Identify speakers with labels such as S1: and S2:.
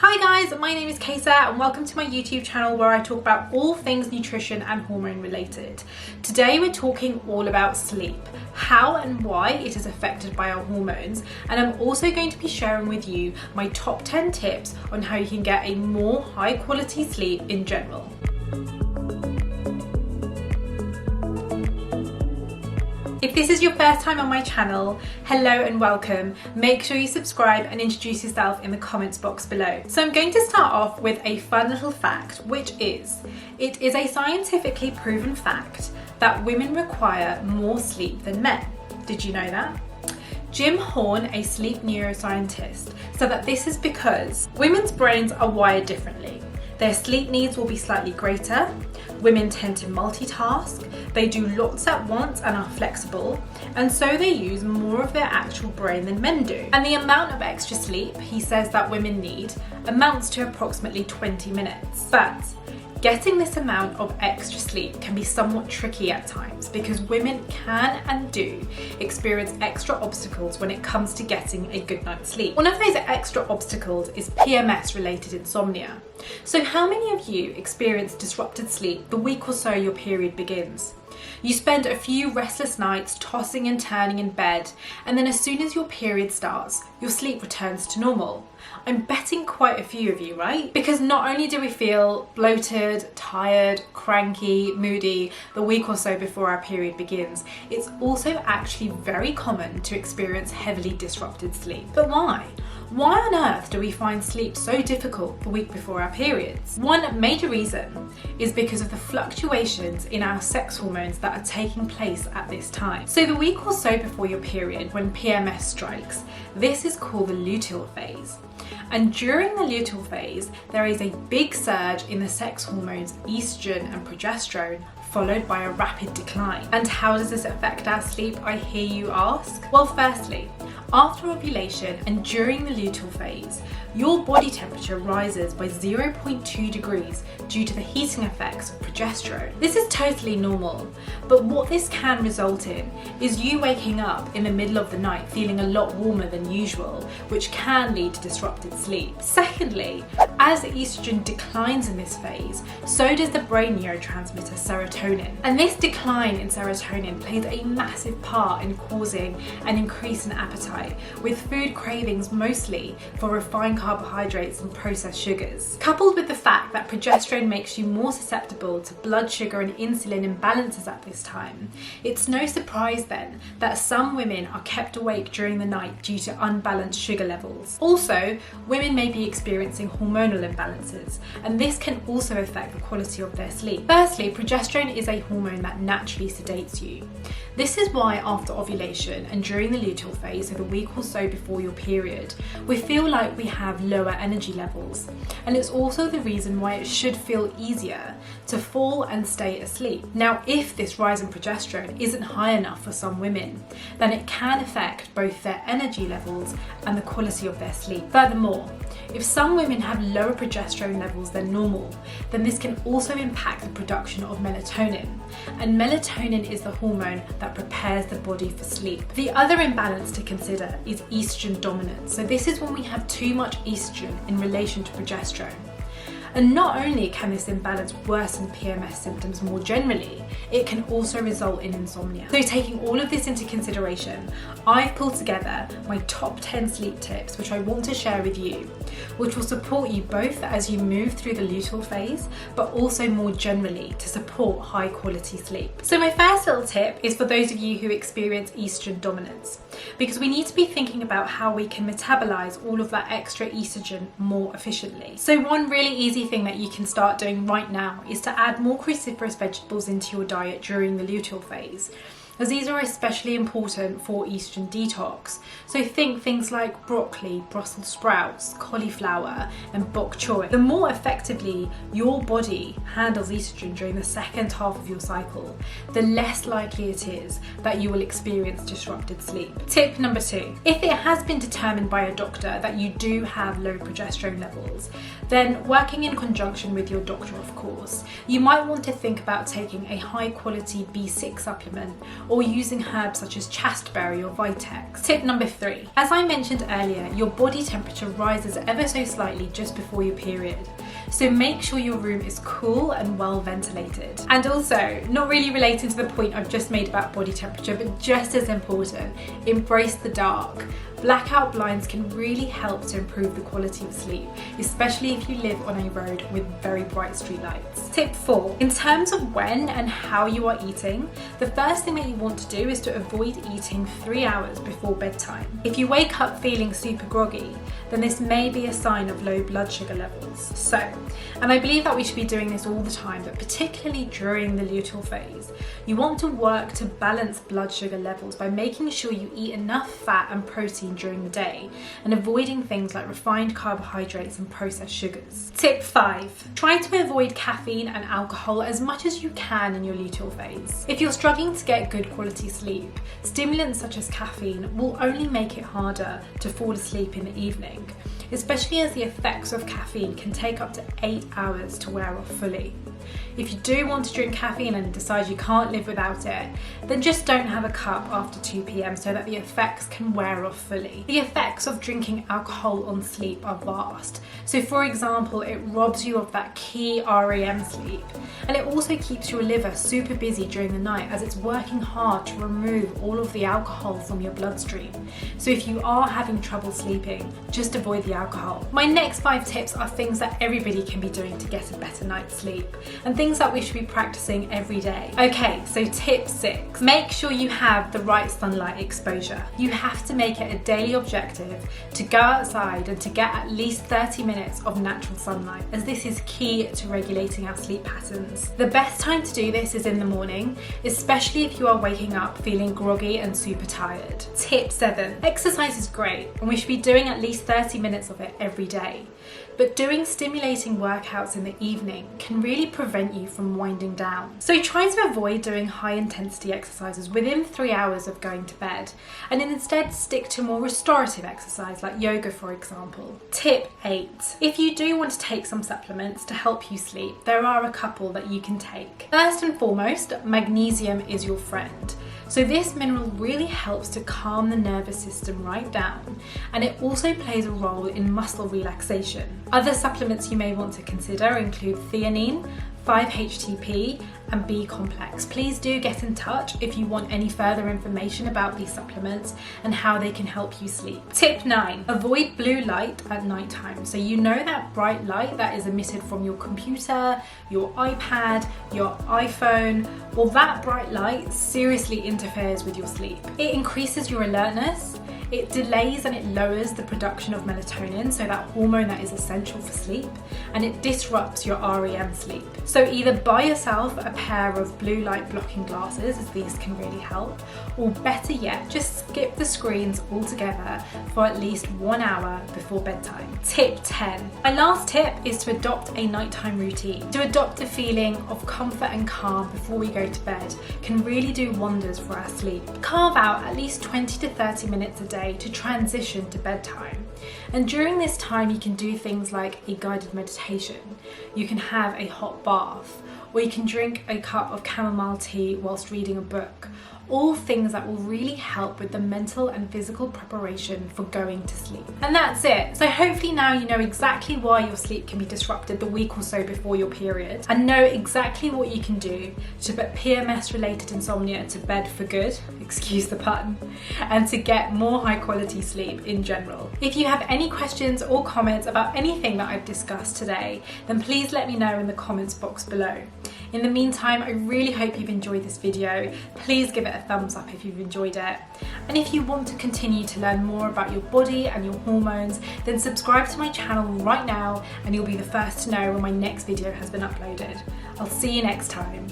S1: Hi guys, my name is Kesar and welcome to my YouTube channel where I talk about all things nutrition and hormone related. Today we're talking all about sleep, how and why it is affected by our hormones, and I'm also going to be sharing with you my top 10 tips on how you can get a more high quality sleep in general. If this is your first time on my channel, hello and welcome. Make sure you subscribe and introduce yourself in the comments box below. So I'm going to start off with a fun little fact, which is, it is a scientifically proven fact that women require more sleep than men. Did you know that? Jim Horn, a sleep neuroscientist, said that this is because women's brains are wired differently. Their sleep needs will be slightly greater. Women tend to multitask, they do lots at once and are flexible, and so they use more of their actual brain than men do. And the amount of extra sleep he says that women need amounts to approximately 20 minutes. But getting this amount of extra sleep can be somewhat tricky at times because women can and do experience extra obstacles when it comes to getting a good night's sleep. One of those extra obstacles is PMS-related insomnia. So how many of you experience disrupted sleep the week or so your period begins? You spend a few restless nights tossing and turning in bed, and then as soon as your period starts, your sleep returns to normal. I'm betting quite a few of you, right? Because not only do we feel bloated, tired, cranky, moody the week or so before our period begins, it's also actually very common to experience heavily disrupted sleep. But why? Why on earth do we find sleep so difficult the week before our periods? One major reason is because of the fluctuations in our sex hormones that are taking place at this time. So the week or so before your period, when PMS strikes, this is called the luteal phase. And during the luteal phase, there is a big surge in the sex hormones estrogen and progesterone, followed by a rapid decline. And how does this affect our sleep, I hear you ask? Well, firstly, after ovulation and during the luteal phase, your body temperature rises by 0.2 degrees due to the heating effects of progesterone. This is totally normal, but what this can result in is you waking up in the middle of the night feeling a lot warmer than usual, which can lead to disrupted sleep. Secondly, as estrogen declines in this phase, so does the brain neurotransmitter serotonin. And this decline in serotonin plays a massive part in causing an increase in appetite, with food cravings mostly for refined carbohydrates and processed sugars. Coupled with the fact that progesterone makes you more susceptible to blood sugar and insulin imbalances at this time, it's no surprise then that some women are kept awake during the night due to unbalanced sugar levels. Also, women may be experiencing hormonal imbalances, and this can also affect the quality of their sleep. Firstly, progesterone is a hormone that naturally sedates you. This is why after ovulation and during the luteal phase, so the week or so before your period, we feel like we have lower energy levels. And it's also the reason why it should feel easier to fall and stay asleep. Now, if this rise in progesterone isn't high enough for some women, then it can affect both their energy levels and the quality of their sleep. Furthermore, if some women have lower progesterone levels than normal, then this can also impact the production of melatonin. And melatonin is the hormone that prepares the body for sleep. The other imbalance to consider is estrogen dominance. So this is when we have too much estrogen in relation to progesterone. And not only can this imbalance worsen PMS symptoms more generally, it can also result in insomnia. So taking all of this into consideration, I've pulled together my top 10 sleep tips, which I want to share with you, which will support you both as you move through the luteal phase, but also more generally to support high quality sleep. So my first little tip is for those of you who experience estrogen dominance, because we need to be thinking about how we can metabolize all of that extra estrogen more efficiently. So one really easy thing that you can start doing right now is to add more cruciferous vegetables into your diet during the luteal phase, as these are especially important for estrogen detox. So think things like broccoli, Brussels sprouts, cauliflower and bok choy. The more effectively your body handles estrogen during the second half of your cycle, the less likely it is that you will experience disrupted sleep. Tip number 2. If it has been determined by a doctor that you do have low progesterone levels, then working in conjunction with your doctor, of course, you might want to think about taking a high quality B6 supplement or using herbs such as chasteberry or vitex. Tip number 3. As I mentioned earlier, your body temperature rises ever so slightly just before your period. So make sure your room is cool and well ventilated. And also, not really related to the point I've just made about body temperature, but just as important, embrace the dark. Blackout blinds can really help to improve the quality of sleep, especially if you live on a road with very bright streetlights. Tip 4. In terms of when and how you are eating, the first thing that you want to do is to avoid eating 3 hours before bedtime. If you wake up feeling super groggy, then this may be a sign of low blood sugar levels. So, and I believe that we should be doing this all the time, but particularly during the luteal phase, you want to work to balance blood sugar levels by making sure you eat enough fat and protein during the day and avoiding things like refined carbohydrates and processed sugars. Tip 5. Try to avoid caffeine and alcohol as much as you can in your luteal phase. If you're struggling to get good quality sleep, stimulants such as caffeine will only make it harder to fall asleep in the evening, especially as the effects of caffeine can take up to 8 hours to wear off fully. If you do want to drink caffeine and decide you can't live without it, then just don't have a cup after 2 p.m. so that the effects can wear off fully. The effects of drinking alcohol on sleep are vast. So for example, it robs you of that key REM sleep, and it also keeps your liver super busy during the night as it's working hard to remove all of the alcohol from your bloodstream. So if you are having trouble sleeping, just avoid the alcohol. My next 5 tips are things that everybody can be doing to get a better night's sleep, and things that we should be practicing every day. Okay, so tip 6. Make sure you have the right sunlight exposure. You have to make it a daily objective to go outside and to get at least 30 minutes of natural sunlight, as this is key to regulating our sleep patterns. The best time to do this is in the morning, especially if you are waking up feeling groggy and super tired. Tip 7. Exercise is great, and we should be doing at least 30 minutes of it every day. But doing stimulating workouts in the evening can really prevent you from winding down. So try to avoid doing high intensity exercises within 3 hours of going to bed, and instead stick to more restorative exercise like yoga, for example. Tip 8. If you do want to take some supplements to help you sleep, there are a couple that you can take. First and foremost, magnesium is your friend. So this mineral really helps to calm the nervous system right down, and it also plays a role in muscle relaxation. Other supplements you may want to consider include theanine, 5-HTP and B complex. Please do get in touch if you want any further information about these supplements and how they can help you sleep. Tip 9. Avoid blue light at night time. So you know that bright light that is emitted from your computer, your iPad, your iPhone. Well, that bright light seriously interferes with your sleep. It increases your alertness, it delays and it lowers the production of melatonin, so that hormone that is essential for sleep, and it disrupts your REM sleep. So either buy yourself a pair of blue light blocking glasses, as these can really help, or better yet, just skip the screens altogether for at least 1 hour before bedtime. Tip 10. My last tip is to adopt a nighttime routine. To adopt a feeling of comfort and calm before we go to bed can really do wonders for our sleep. Carve out at least 20 to 30 minutes a day to transition to bedtime. And during this time you can do things like a guided meditation, you can have a hot bath, or you can drink a cup of chamomile tea whilst reading a book. All things that will really help with the mental and physical preparation for going to sleep. And that's it. So hopefully now you know exactly why your sleep can be disrupted the week or so before your period, and know exactly what you can do to put PMS-related insomnia to bed for good, excuse the pun, and to get more high quality sleep in general. If you have any questions or comments about anything that I've discussed today, then please let me know in the comments box below. In the meantime, I really hope you've enjoyed this video. Please give it a thumbs up if you've enjoyed it. And if you want to continue to learn more about your body and your hormones, then subscribe to my channel right now and you'll be the first to know when my next video has been uploaded. I'll see you next time.